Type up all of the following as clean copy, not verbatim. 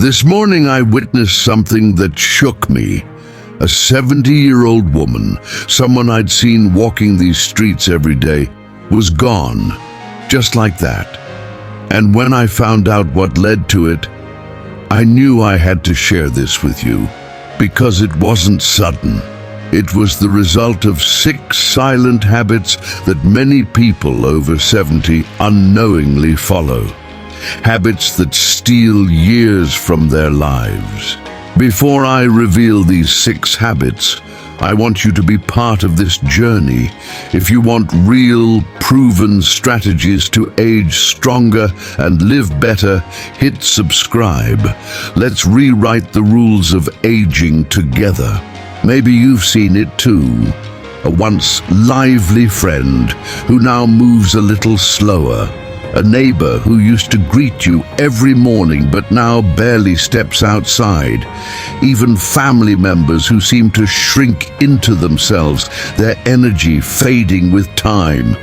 This morning I witnessed something that shook me. A 70-year-old woman, someone I'd seen walking these streets every day, was gone, just like that. And when I found out what led to it, I knew I had to share this with you, because it wasn't sudden. It was the result of 6 silent habits that many people over 70 unknowingly follow. Habits that steal years from their lives. Before I reveal these 6 habits, I want you to be part of this journey. If you want real, proven strategies to age stronger and live better, hit subscribe. Let's rewrite the rules of aging together. Maybe you've seen it too. A once lively friend who now moves a little slower. A neighbor who used to greet you every morning but now barely steps outside. Even family members who seem to shrink into themselves, their energy fading with time.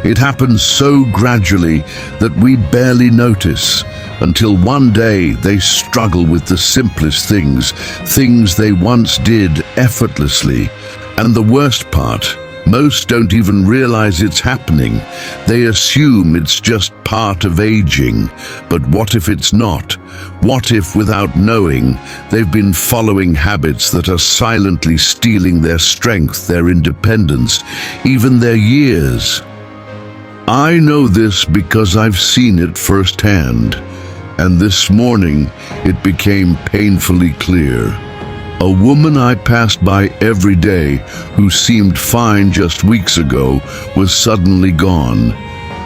It happens so gradually that we barely notice, until one day they struggle with the simplest things they once did effortlessly. And the worst part, most don't even realize it's happening. They assume it's just part of aging. But what if it's not? What if, without knowing, they've been following habits that are silently stealing their strength, their independence, even their years? I know this because I've seen it firsthand. And this morning, it became painfully clear. A woman I passed by every day who seemed fine just weeks ago was suddenly gone.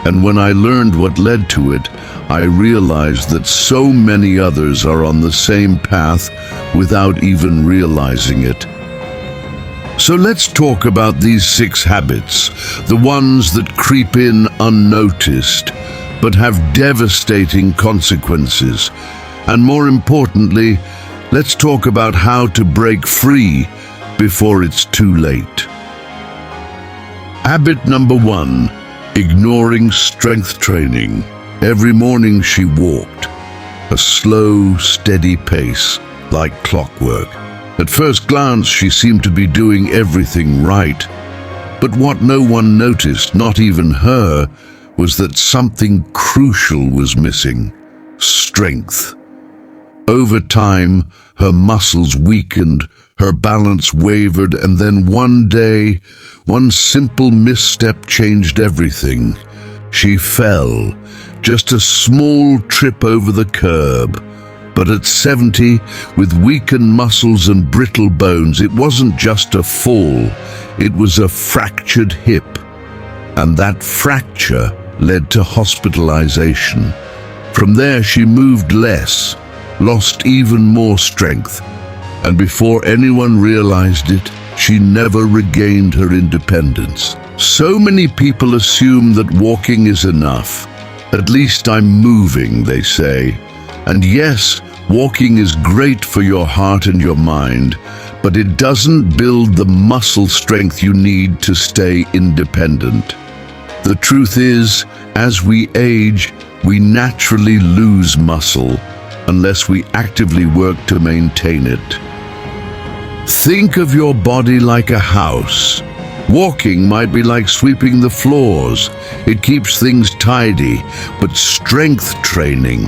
And when I learned what led to it, I realized that so many others are on the same path without even realizing it. So let's talk about these 6 habits, the ones that creep in unnoticed, but have devastating consequences. And more importantly, let's talk about how to break free before it's too late. Habit number 1, ignoring strength training. Every morning she walked, a slow, steady pace, like clockwork. At first glance, she seemed to be doing everything right. But what no one noticed, not even her, was that something crucial was missing: strength. Over time, her muscles weakened, her balance wavered, and then one day, one simple misstep changed everything. She fell, just a small trip over the curb. But at 70, with weakened muscles and brittle bones, it wasn't just a fall, it was a fractured hip. And that fracture led to hospitalization. From there, she moved less, lost even more strength, and before anyone realized it, she never regained her independence. So many people assume that walking is enough. At least I'm moving, they say. And yes, walking is great for your heart and your mind, but it doesn't build the muscle strength you need to stay independent. The truth is, as we age, we naturally lose muscle unless we actively work to maintain it. Think of your body like a house. Walking might be like sweeping the floors. It keeps things tidy, but strength training,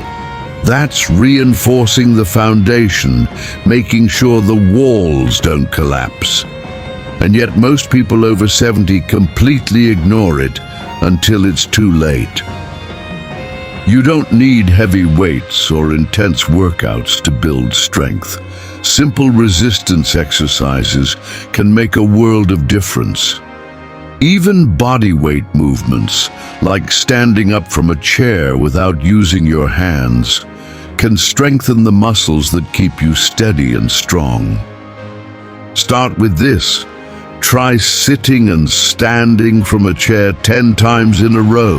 that's reinforcing the foundation, making sure the walls don't collapse. And yet most people over 70 completely ignore it until it's too late. You don't need heavy weights or intense workouts to build strength. Simple resistance exercises can make a world of difference. Even body weight movements, like standing up from a chair without using your hands, can strengthen the muscles that keep you steady and strong. Start with this. Try sitting and standing from a chair 10 times in a row.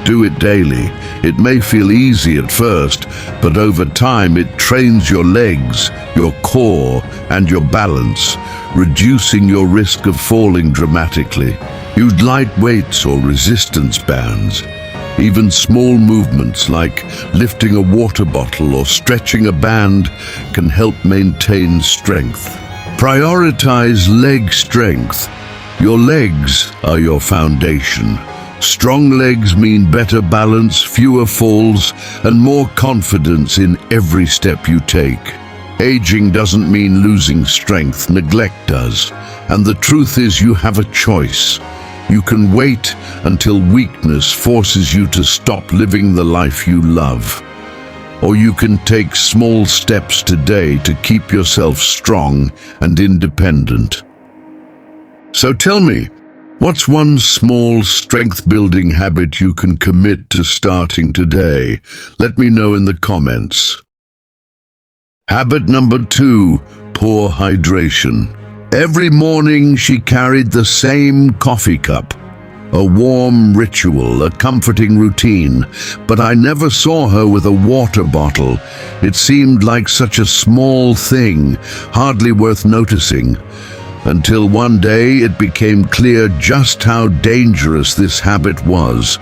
Do it daily. It may feel easy at first, but over time it trains your legs, your core, and your balance, reducing your risk of falling dramatically. Use light weights or resistance bands. Even small movements like lifting a water bottle or stretching a band can help maintain strength. Prioritize leg strength. Your legs are your foundation. Strong legs mean better balance, fewer falls, and more confidence in every step you take. Aging doesn't mean losing strength, neglect does. And the truth is, you have a choice. You can wait until weakness forces you to stop living the life you love. Or you can take small steps today to keep yourself strong and independent. So tell me, what's one small strength-building habit you can commit to starting today? Let me know in the comments. Habit number 2, poor hydration. Every morning she carried the same coffee cup. A warm ritual, a comforting routine, but I never saw her with a water bottle. It seemed like such a small thing, hardly worth noticing. Until one day it became clear just how dangerous this habit was.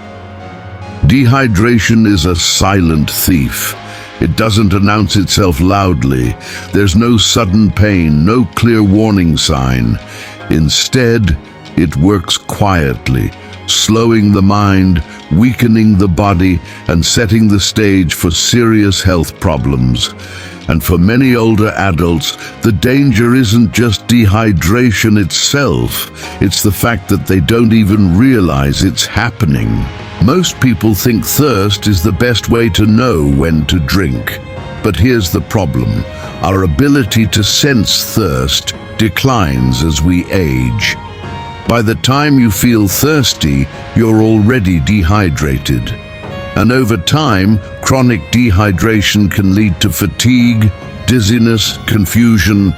Dehydration is a silent thief. It doesn't announce itself loudly. There's no sudden pain, no clear warning sign. Instead, it works quietly, slowing the mind, weakening the body, and setting the stage for serious health problems. And for many older adults, the danger isn't just dehydration itself. It's the fact that they don't even realize it's happening. Most people think thirst is the best way to know when to drink. But here's the problem. Our ability to sense thirst declines as we age. By the time you feel thirsty, you're already dehydrated. And over time, chronic dehydration can lead to fatigue, dizziness, confusion,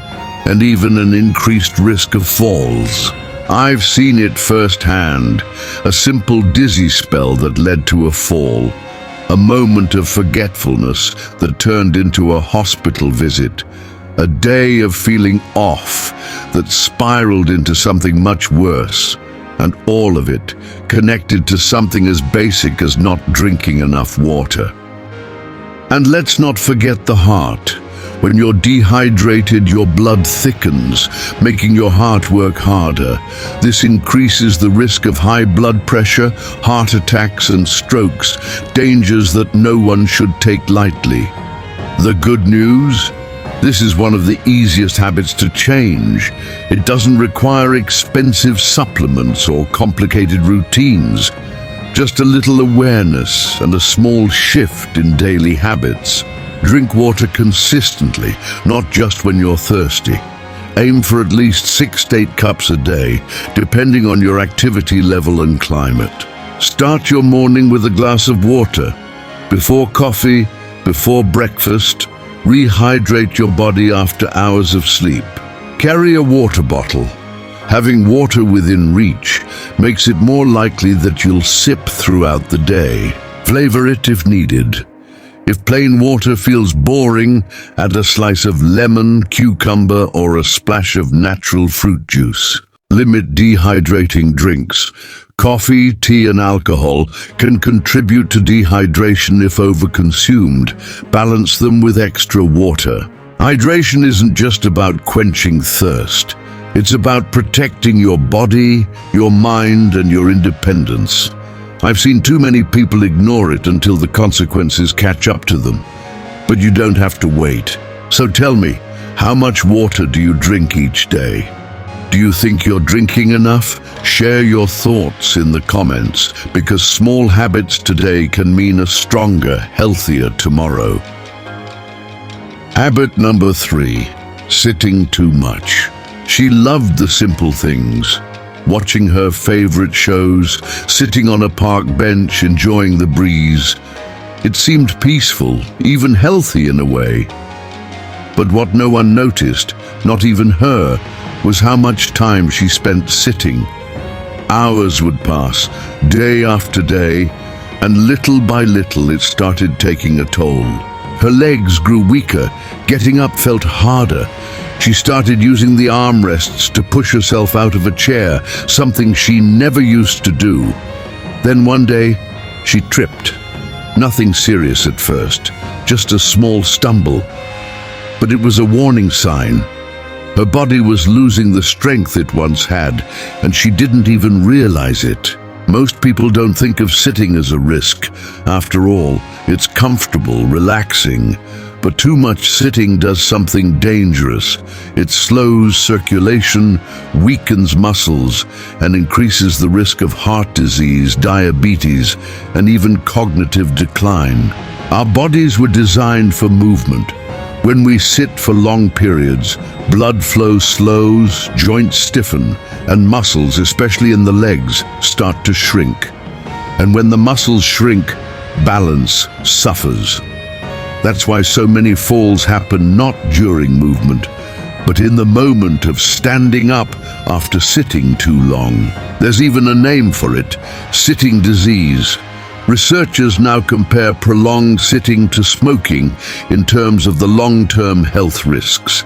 and even an increased risk of falls. I've seen it firsthand, a simple dizzy spell that led to a fall, a moment of forgetfulness that turned into a hospital visit, a day of feeling off that spiraled into something much worse, and all of it connected to something as basic as not drinking enough water. And let's not forget the heart. When you're dehydrated, your blood thickens, making your heart work harder. This increases the risk of high blood pressure, heart attacks, and strokes, dangers that no one should take lightly. The good news? This is one of the easiest habits to change. It doesn't require expensive supplements or complicated routines. Just a little awareness and a small shift in daily habits. Drink water consistently, not just when you're thirsty. Aim for at least 6 to 8 cups a day, depending on your activity level and climate. Start your morning with a glass of water. Before coffee, before breakfast, rehydrate your body after hours of sleep. Carry a water bottle. Having water within reach makes it more likely that you'll sip throughout the day. Flavor it if needed. If plain water feels boring, add a slice of lemon, cucumber, or a splash of natural fruit juice. Limit dehydrating drinks. Coffee, tea, and alcohol can contribute to dehydration if overconsumed. Balance them with extra water. Hydration isn't just about quenching thirst. It's about protecting your body, your mind, and your independence. I've seen too many people ignore it until the consequences catch up to them. But you don't have to wait. So tell me, how much water do you drink each day? Do you think you're drinking enough? Share your thoughts in the comments, because small habits today can mean a stronger, healthier tomorrow. Habit number 3, sitting too much. She loved the simple things. Watching her favorite shows, sitting on a park bench, enjoying the breeze. It seemed peaceful, even healthy in a way. But what no one noticed, not even her, was how much time she spent sitting. Hours would pass, day after day, and little by little it started taking a toll. Her legs grew weaker, getting up felt harder. She started using the armrests to push herself out of a chair, something she never used to do. Then one day, She tripped. Nothing serious at first, just a small stumble. But it was a warning sign. Her body was losing the strength it once had, and she didn't even realize it. Most people don't think of sitting as a risk. After all, it's comfortable, relaxing. But too much sitting does something dangerous. It slows circulation, weakens muscles, and increases the risk of heart disease, diabetes, and even cognitive decline. Our bodies were designed for movement. When we sit for long periods, blood flow slows, joints stiffen, and muscles, especially in the legs, start to shrink. And when the muscles shrink, balance suffers. That's why so many falls happen not during movement, but in the moment of standing up after sitting too long. There's even a name for it, sitting disease. Researchers now compare prolonged sitting to smoking in terms of the long-term health risks.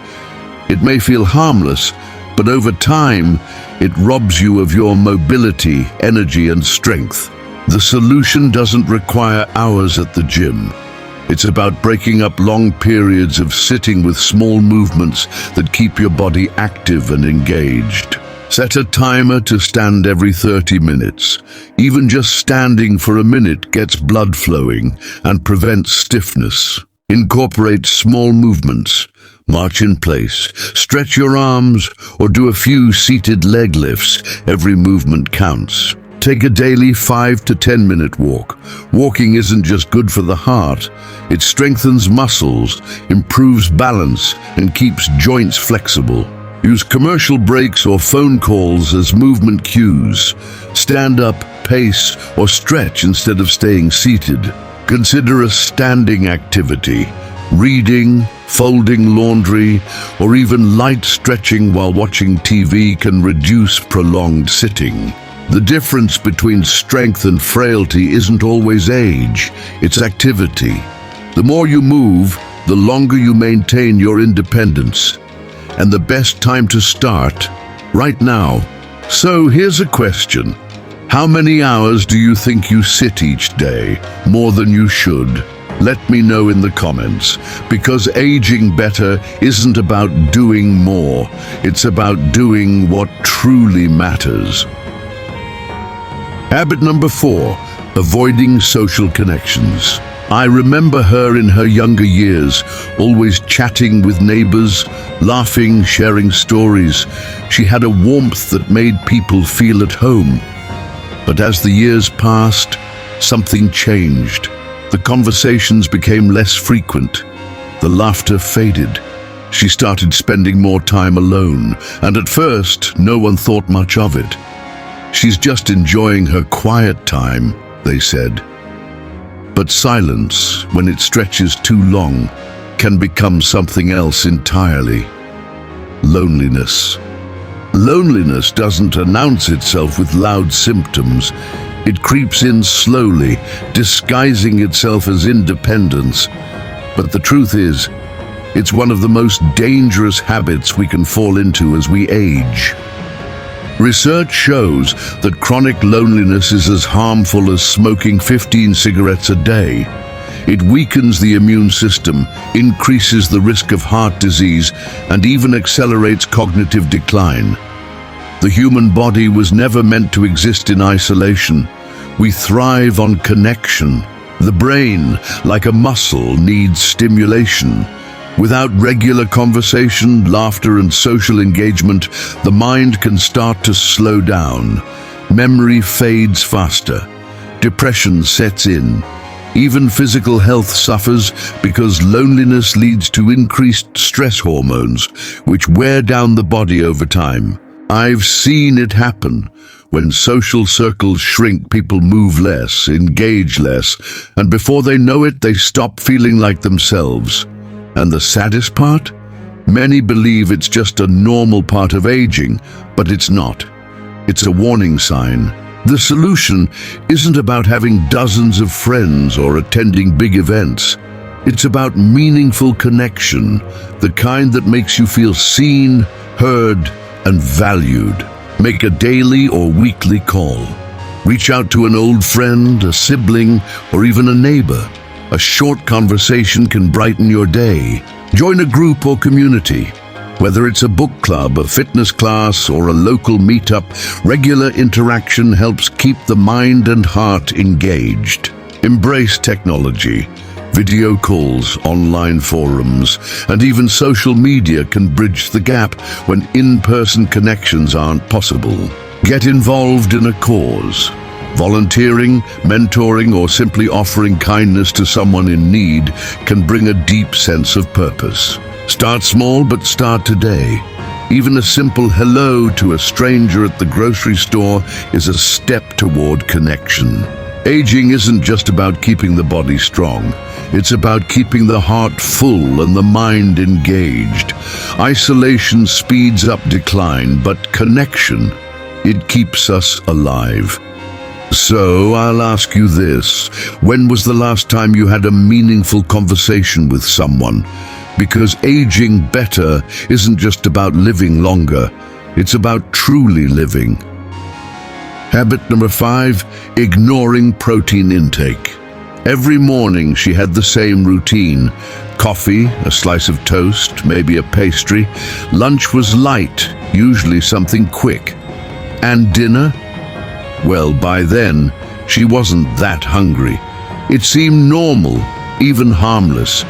It may feel harmless, but over time, it robs you of your mobility, energy, and strength. The solution doesn't require hours at the gym. It's about breaking up long periods of sitting with small movements that keep your body active and engaged. Set a timer to stand every 30 minutes. Even just standing for a minute gets blood flowing and prevents stiffness. Incorporate small movements. March in place, stretch your arms, or do a few seated leg lifts. Every movement counts. Take a daily 5 to 10 minute walk. Walking isn't just good for the heart. It strengthens muscles, improves balance, and keeps joints flexible. Use commercial breaks or phone calls as movement cues. Stand up, pace, or stretch instead of staying seated. Consider a standing activity. Reading, folding laundry, or even light stretching while watching TV can reduce prolonged sitting. The difference between strength and frailty isn't always age, it's activity. The more you move, the longer you maintain your independence. And the best time to start, right now. So here's a question. How many hours do you think you sit each day? More than you should? Let me know in the comments, because aging better isn't about doing more. It's about doing what truly matters. Habit number 4, avoiding social connections. I remember her in her younger years, always chatting with neighbors, laughing, sharing stories. She had a warmth that made people feel at home. But as the years passed, something changed. The conversations became less frequent. The laughter faded. She started spending more time alone, and at first, no one thought much of it. She's just enjoying her quiet time, they said. But silence, when it stretches too long, can become something else entirely. Loneliness. Loneliness doesn't announce itself with loud symptoms. It creeps in slowly, disguising itself as independence. But the truth is, it's one of the most dangerous habits we can fall into as we age. Research shows that chronic loneliness is as harmful as smoking 15 cigarettes a day. It weakens the immune system, increases the risk of heart disease, and even accelerates cognitive decline. The human body was never meant to exist in isolation. We thrive on connection. The brain, like a muscle, needs stimulation. Without regular conversation, laughter, and social engagement, the mind can start to slow down. Memory fades faster. Depression sets in. Even physical health suffers because loneliness leads to increased stress hormones, which wear down the body over time. I've seen it happen. When social circles shrink, people move less, engage less, and before they know it, they stop feeling like themselves. And the saddest part? Many believe it's just a normal part of aging, but it's not. It's a warning sign. The solution isn't about having dozens of friends or attending big events. It's about meaningful connection, the kind that makes you feel seen, heard, and valued. Make a daily or weekly call. Reach out to an old friend, a sibling, or even a neighbor. A short conversation can brighten your day. Join a group or community. Whether it's a book club, a fitness class, or a local meetup, regular interaction helps keep the mind and heart engaged. Embrace technology. Video calls, online forums, and even social media can bridge the gap when in-person connections aren't possible. Get involved in a cause. Volunteering, mentoring, or simply offering kindness to someone in need can bring a deep sense of purpose. Start small, but start today. Even a simple hello to a stranger at the grocery store is a step toward connection. Aging isn't just about keeping the body strong. It's about keeping the heart full and the mind engaged. Isolation speeds up decline, but connection, it keeps us alive. So I'll ask you this: when was the last time you had a meaningful conversation with someone? Because aging better isn't just about living longer, it's about truly living. Habit number 5, ignoring protein intake. Every morning she had the same routine. Coffee, a slice of toast, maybe a pastry. Lunch was light, usually something quick. And dinner? Well, by then, she wasn't that hungry. It seemed normal, even harmless.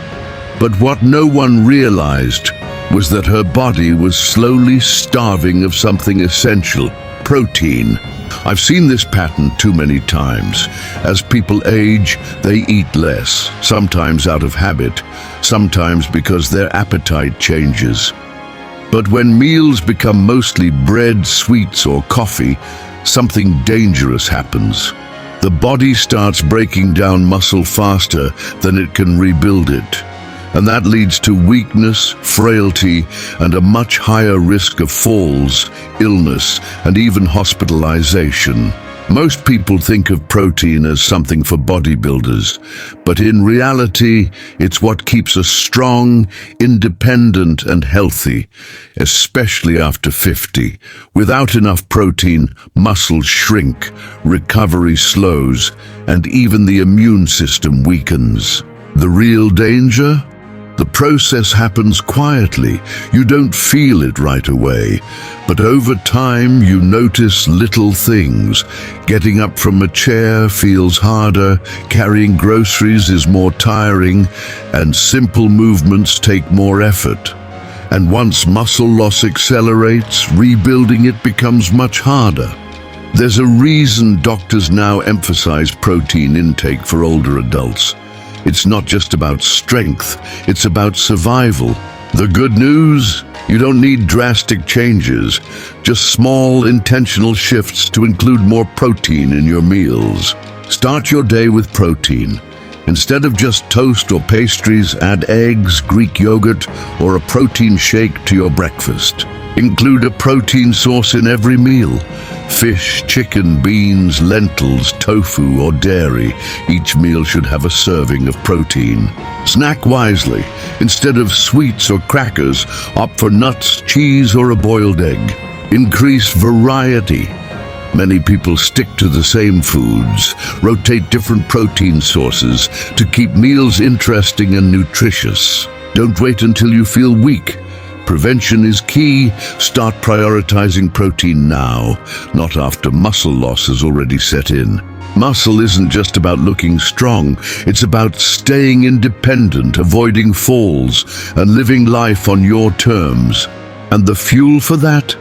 But what no one realized was that her body was slowly starving of something essential: protein. I've seen this pattern too many times. As people age, they eat less, sometimes out of habit, sometimes because their appetite changes. But when meals become mostly bread, sweets, or coffee, something dangerous happens. The body starts breaking down muscle faster than it can rebuild it. And that leads to weakness, frailty, and a much higher risk of falls, illness, and even hospitalization. Most people think of protein as something for bodybuilders, but in reality, it's what keeps us strong, independent, and healthy, especially after 50. Without enough protein, muscles shrink, recovery slows, and even the immune system weakens. The real danger? The process happens quietly. You don't feel it right away. But over time, you notice little things. Getting up from a chair feels harder, carrying groceries is more tiring, and simple movements take more effort. And once muscle loss accelerates, rebuilding it becomes much harder. There's a reason doctors now emphasize protein intake for older adults. It's not just about strength, it's about survival. The good news? You don't need drastic changes, just small, intentional shifts to include more protein in your meals. Start your day with protein. Instead of just toast or pastries, add eggs, Greek yogurt, or a protein shake to your breakfast. Include a protein source in every meal. Fish, chicken, beans, lentils, tofu, or dairy. Each meal should have a serving of protein. Snack wisely. Instead of sweets or crackers, opt for nuts, cheese, or a boiled egg. Increase variety. Many people stick to the same foods. Rotate different protein sources to keep meals interesting and nutritious. Don't wait until you feel weak. Prevention is key. Start prioritizing protein now, not after muscle loss has already set in. Muscle isn't just about looking strong, it's about staying independent, avoiding falls, and living life on your terms. And the fuel for that?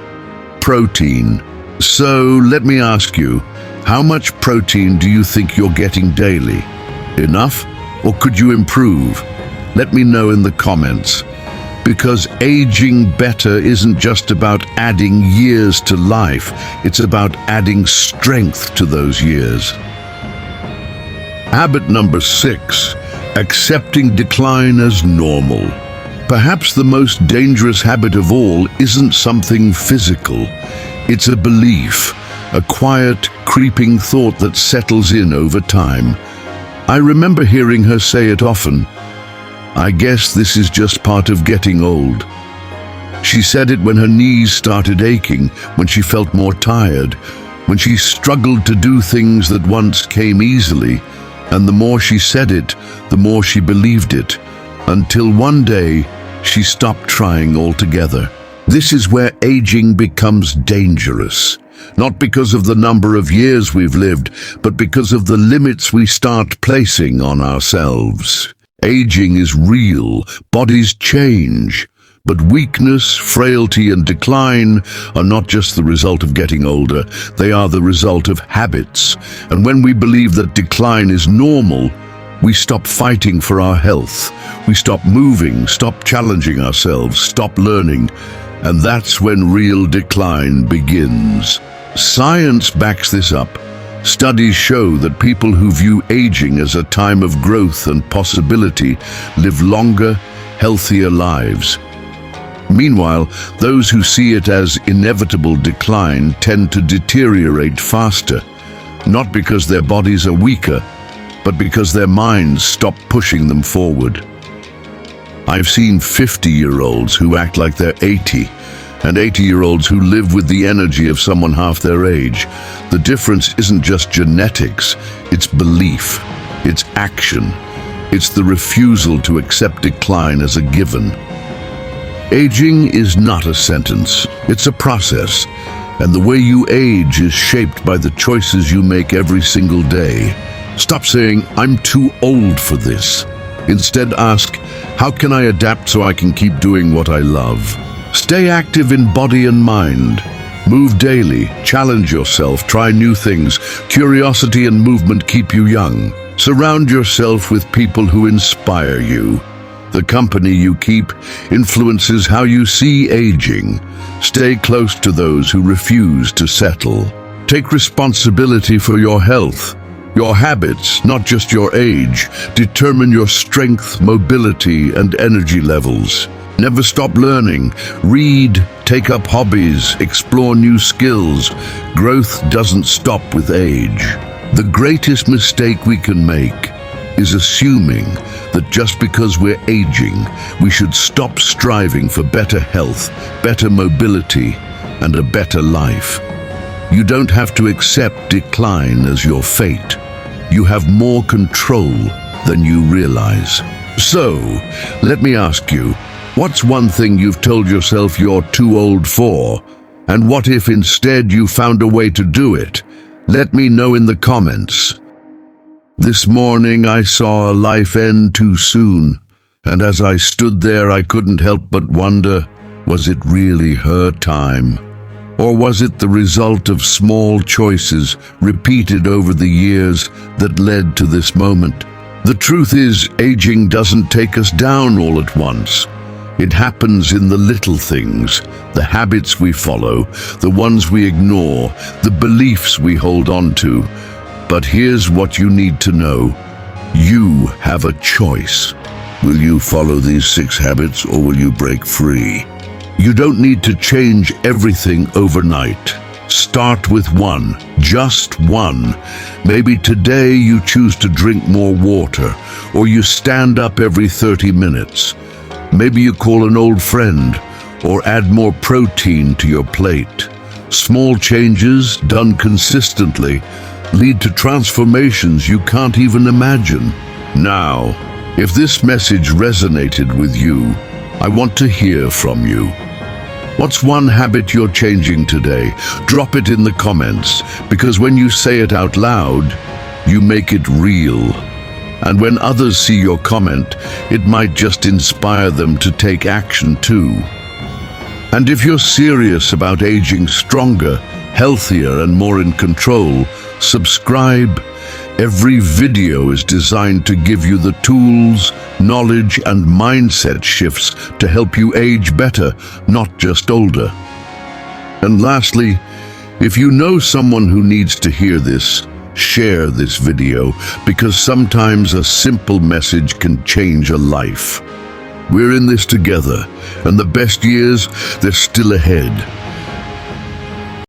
Protein. So let me ask you, how much protein do you think you're getting daily? Enough? Or could you improve? Let me know in the comments. Because aging better isn't just about adding years to life, it's about adding strength to those years. Habit number 6, accepting decline as normal. Perhaps the most dangerous habit of all isn't something physical. It's a belief, a quiet, creeping thought that settles in over time. I remember hearing her say it often. I guess this is just part of getting old. She said it when her knees started aching, when she felt more tired, when she struggled to do things that once came easily, and the more she said it, the more she believed it, until one day she stopped trying altogether. This is where aging becomes dangerous, not because of the number of years we've lived, but because of the limits we start placing on ourselves. Aging is real, bodies change, but weakness, frailty, and decline are not just the result of getting older, they are the result of habits. And when we believe that decline is normal, we stop fighting for our health. We stop moving, stop challenging ourselves, stop learning. And that's when real decline begins. Science backs this up. Studies show that people who view aging as a time of growth and possibility live longer, healthier lives. Meanwhile, those who see it as inevitable decline tend to deteriorate faster, not because their bodies are weaker, but because their minds stop pushing them forward. I've seen 50-year-olds who act like they're 80, and 80-year-olds who live with the energy of someone half their age. The difference isn't just genetics, it's belief, it's action, it's the refusal to accept decline as a given. Aging is not a sentence, it's a process, and the way you age is shaped by the choices you make every single day. Stop saying, "I'm too old for this." Instead ask, how can I adapt so I can keep doing what I love? Stay active in body and mind. Move daily, challenge yourself, try new things. Curiosity and movement keep you young. Surround yourself with people who inspire you. The company you keep influences how you see aging. Stay close to those who refuse to settle. Take responsibility for your health. Your habits, not just your age, determine your strength, mobility, and energy levels. Never stop learning. Read, take up hobbies, explore new skills. Growth doesn't stop with age. The greatest mistake we can make is assuming that just because we're aging, we should stop striving for better health, better mobility, and a better life. You don't have to accept decline as your fate. You have more control than you realize. So, let me ask you, what's one thing you've told yourself you're too old for? And what if instead you found a way to do it? Let me know in the comments. This morning I saw a life end too soon, and as I stood there I couldn't help but wonder, was it really her time? Or was it the result of small choices repeated over the years that led to this moment? The truth is, aging doesn't take us down all at once. It happens in the little things, the habits we follow, the ones we ignore, the beliefs we hold on to. But here's what you need to know. You have a choice. Will you follow these 6 habits or will you break free? You don't need to change everything overnight. Start with one, just one. Maybe today you choose to drink more water, or you stand up every 30 minutes. Maybe you call an old friend, or add more protein to your plate. Small changes, done consistently, lead to transformations you can't even imagine. Now, if this message resonated with you, I want to hear from you. What's one habit you're changing today? Drop it in the comments, because when you say it out loud, you make it real. And when others see your comment, it might just inspire them to take action too. And if you're serious about aging stronger, healthier, and more in control, subscribe. Every video is designed to give you the tools, knowledge, and mindset shifts to help you age better, not just older. And lastly, if you know someone who needs to hear this, share this video, because sometimes a simple message can change a life. We're in this together, and the best years, they're still ahead.